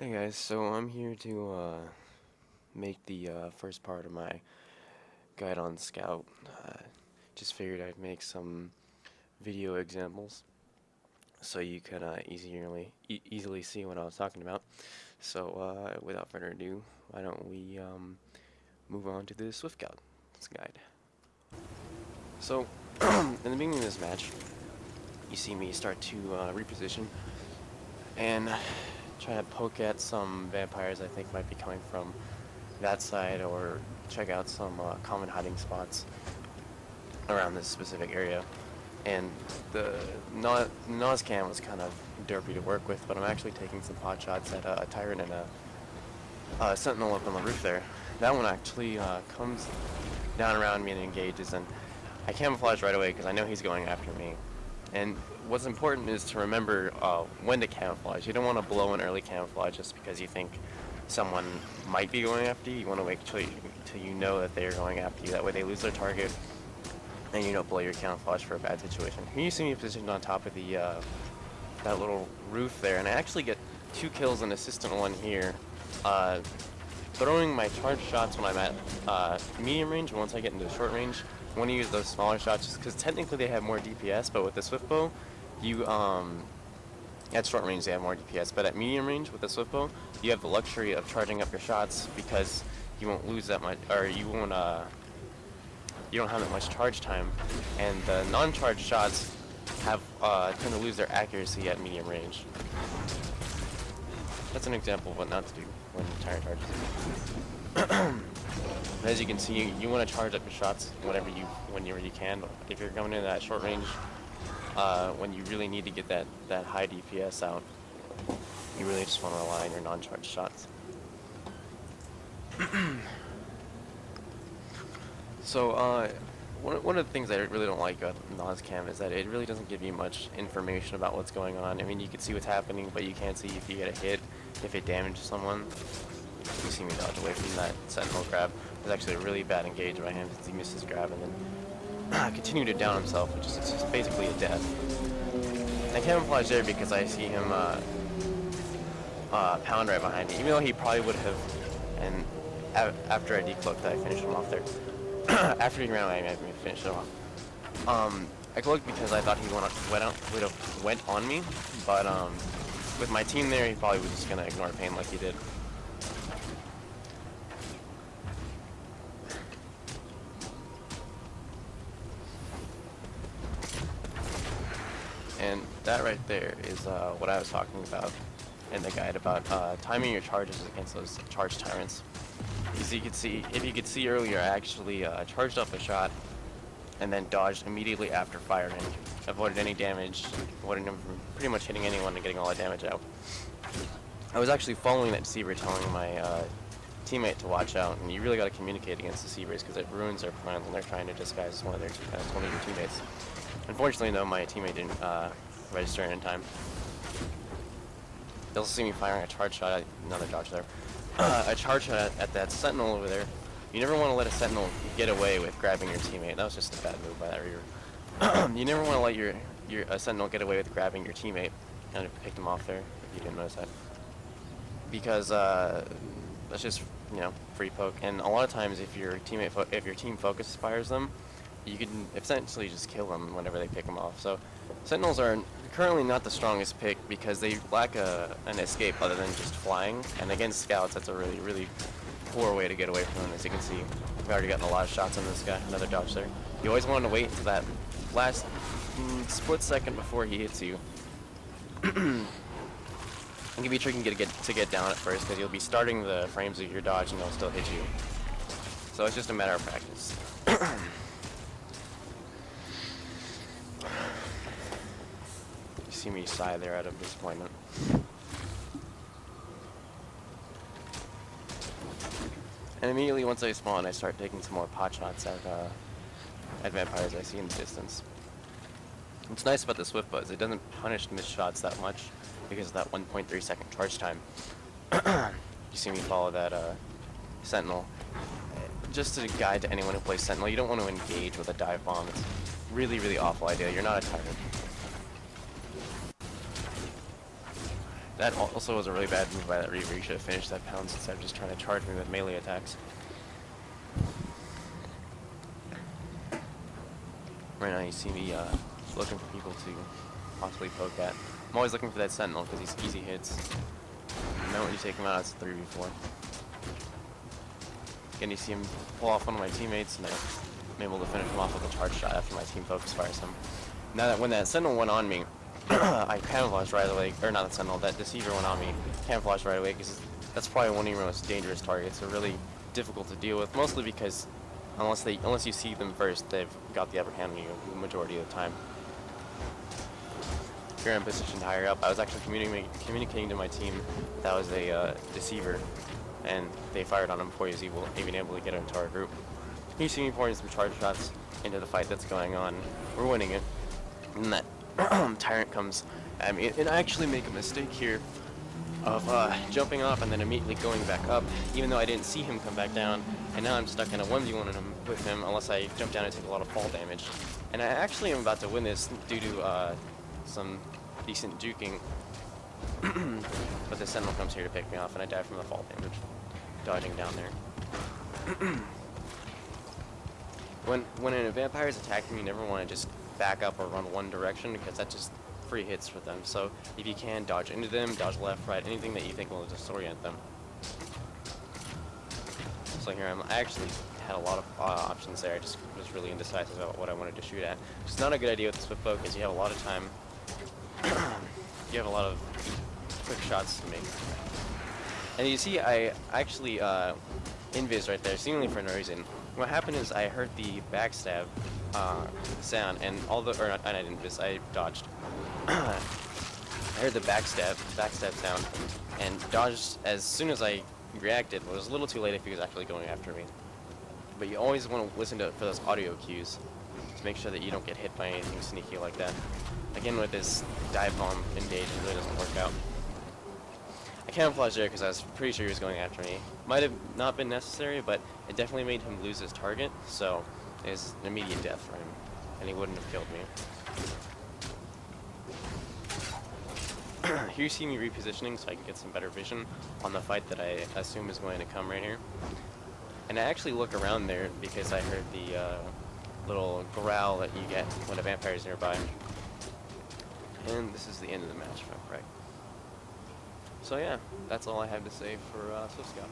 Hey guys, so I'm here to make the first part of my guide on Scout. Just figured I'd make some video examples so you could easily see what I was talking about. So without further ado, why don't we move on to the Swift Scout's guide. So in the beginning of this match, you see me start to reposition and try to poke at some vampires I think might be coming from that side, or check out some common hiding spots around this specific area. And the Nas cam was kind of derpy to work with, but I'm actually taking some pot shots at a Tyrant and a Sentinel up on the roof there. That one actually comes down around me and engages, and I camouflage right away because I know he's going after me. And what's important is to remember when to camouflage. You don't want to blow an early camouflage just because you think someone might be going after you. You want to wait till you know that they're going after you. That way they lose their target and you don't blow your camouflage for a bad situation. Here you see me positioned on top of the that little roof there, and I actually get 2 kills and assistant 1 here. Throwing my charged shots when I'm at medium range, and once I get into short range, I want to use those smaller shots just because technically they have more DPS, but with the Swift Bow, you, at short range they have more DPS, but at medium range with the Swift Bow, you have the luxury of charging up your shots because you won't lose that much, or you won't, you don't have that much charge time, and the non-charged shots have, tend to lose their accuracy at medium range. That's an example of what not to do when Tyrant charges. As you can see, you want to charge up your shots whenever you can. If you're going in that short range, when you really need to get that high DPS out, you really just want to rely on your non-charged shots. So one of the things I really don't like about Noscam is that it really doesn't give you much information about what's going on. I mean, you can see what's happening, but you can't see if you get a hit, if it damages someone. You see me dodge away from that Sentinel grab. It was actually a really bad engage by him since he missed his grab and then continued to down himself, which is just basically a death. And I camouflage there because I see him pound right behind me, even though he probably would have. And after I decloaked, I finished him off there. After he ran away, I finished him off. I cloaked because I thought he would have went on me, but with my team there, he probably was just gonna ignore pain like he did. And that right there is what I was talking about in the guide about timing your charges against those charged Tyrants. As you could see, if you could see earlier, I actually charged up a shot and then dodged immediately after firing. Avoided any damage, avoided him from pretty much hitting anyone and getting all that damage out. I was actually following that Deceiver, telling my teammate to watch out, and you really got to communicate against Deceivers because it ruins their plans when they're trying to disguise one of your teammates. Unfortunately, though, my teammate didn't register in time. They'll see me firing a charge shot at another dodge there. A charge shot at that Sentinel over there. You never want to let a Sentinel get away with grabbing your teammate. That was just a bad move by that Reaver. You never want to let a Sentinel get away with grabbing your teammate. And I picked him off there, if you didn't notice that. Because that's just, you know, free poke. And a lot of times, if your team focus fires them, you can essentially just kill them whenever they pick them off. So Sentinels are currently not the strongest pick because they lack an escape other than just flying. And against Scouts, that's a really, really poor way to get away from them. As you can see, we've already gotten a lot of shots on this guy. Another dodge there. You always want to wait until that last split second before he hits you. It can be tricky to get down at first because you'll be starting the frames of your dodge and they'll still hit you. So it's just a matter of practice. You see me sigh there out of disappointment. And immediately once I spawn, I start taking some more pot shots at vampires I see in the distance. What's nice about the Swift Bow is it doesn't punish missed shots that much because of that 1.3 second charge time. You see me follow that Sentinel. Just a guide to anyone who plays Sentinel, you don't want to engage with a dive bomb. It's really, really awful idea. You're not a Tyrant. That also was a really bad move by that Reaver. He should have finished that pounce instead of just trying to charge me with melee attacks. Right now you see me looking for people to possibly poke at. I'm always looking for that Sentinel because he's easy hits. And then when you take him out, it's 3v4. Again, you see him pull off one of my teammates, and I'm able to finish him off with a charge shot after my team focus fires him. Now that when that Sentinel went on me, I camouflaged right away, or not the Sentinel, that Deceiver went on me, camouflaged right away, because that's probably one of your most dangerous targets. They're really difficult to deal with, mostly because unless you see them first, they've got the upper hand on you the majority of the time. If you're in position higher up, I was actually communicating to my team that was a Deceiver, and they fired on him before he was even able to get into our group. You see me pouring some charge shots into the fight that's going on. We're winning it. And that Tyrant comes at me, and I actually make a mistake here of jumping off and then immediately going back up, even though I didn't see him come back down, and now I'm stuck in a 1v1 with him unless I jump down and take a lot of fall damage. And I actually am about to win this due to some decent juking, but the Sentinel comes here to pick me off, and I die from the fall damage, dodging down there. When a vampire is attacking, you never want to just back up or run one direction, because that's just free hits for them. So if you can, dodge into them, dodge left, right, anything that you think will disorient them. So here I actually had a lot of options there. I just was really indecisive about what I wanted to shoot at. It's not a good idea with the Swift Bow because you have a lot of time. You have a lot of quick shots to make. And you see, I actually invis right there, seemingly for no reason. What happened is I heard the backstab sound, and I didn't invis, I dodged. I heard the backstab sound, and dodged as soon as I reacted. It was a little too late if he was actually going after me. But you always want to listen for those audio cues to make sure that you don't get hit by anything sneaky like that. Again, with this dive bomb engage, it really doesn't work out. I camouflaged there because I was pretty sure he was going after me. Might have not been necessary, but it definitely made him lose his target, so it was an immediate death for him, and he wouldn't have killed me. Here you see me repositioning so I can get some better vision on the fight that I assume is going to come right here. And I actually look around there because I heard the little growl that you get when a vampire is nearby. And this is the end of the match, if I'm correct. So yeah, that's all I have to say for Swift Scout.